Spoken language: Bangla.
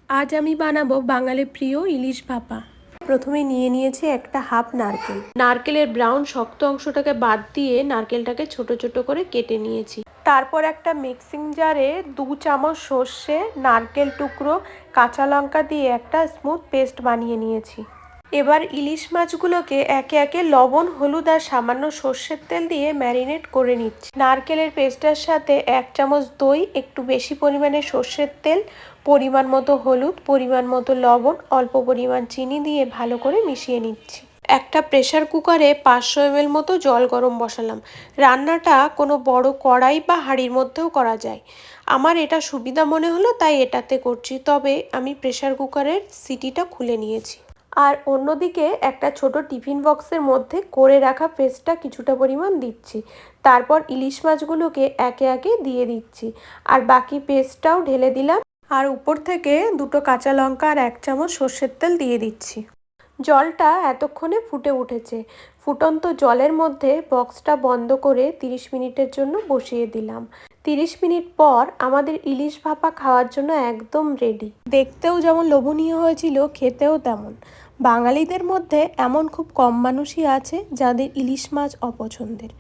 আজ আমি বানাবো বাঙালি প্রিয় ইলিশ ভাপা। প্রথমে নিয়ে নিয়েছি একটা হাফ নারকেল। নারকেলের ব্রাউন শক্ত অংশটাকে বাদ দিয়ে নারকেলটাকে ছোট ছোট করে কেটে নিয়েছি। তারপর একটা মিক্সিং জারে 2 চামচ সর্ষে, নারকেল টুকরো, কাঁচা লঙ্কা দিয়ে একটা স্মুথ পেস্ট বানিয়ে নিয়েছি। এবার ইলিশ মাছগুলোকে একে একে লবণ, হলুদ আর সামান্য সর্ষের তেল দিয়ে ম্যারিনেট করে নিচ্ছি। নারকেলের পেস্টের সাথে 1 চামচ দই, একটু বেশি পরিমাণে সর্ষের তেল, পরিমাণ মতো হলুদ, পরিমাণ মতো লবণ, অল্প পরিমাণ চিনি দিয়ে ভালো করে মিশিয়ে নিচ্ছি। একটা প্রেসার কুকারে 500 ml মতো জল গরম বসালাম। রান্নাটা কোনো বড় কড়াই বা হাঁড়ির মধ্যেও করা যায়। আমার এটা সুবিধা মনে হলো তাই এটাতে করছি, তবে আমি প্রেসার কুকারের সিটিটা খুলে নিয়েছি। আর অন্যদিকে একটা ছোট টিফিন বক্সের মধ্যে করে রাখা পেস্টটা কিছুটা পরিমাণ দিচ্ছি। তারপর ইলিশ মাছগুলোকে একে একে দিয়ে দিচ্ছি আর বাকি পেস্টটাও ঢেলে দিলাম। আর উপর থেকে 2টো কাঁচা লঙ্কা আর 1 চামচ সর্ষের তেল দিয়ে দিচ্ছি। জলটা এতক্ষণে ফুটে উঠেছে। ফুটন্ত জলের মধ্যে বক্সটা বন্ধ করে 30 মিনিটের জন্য বসিয়ে দিলাম। 30 মিনিট পর আমাদের ইলিশ ভাপা খাওয়ার জন্য একদম রেডি। দেখতেও যেমন লোভনীয় হয়েছিল, খেতেও তেমন। বাঙালিদের মধ্যে এমন খুব কম মানুষই আছে যাদের ইলিশ মাছ অপছন্দের।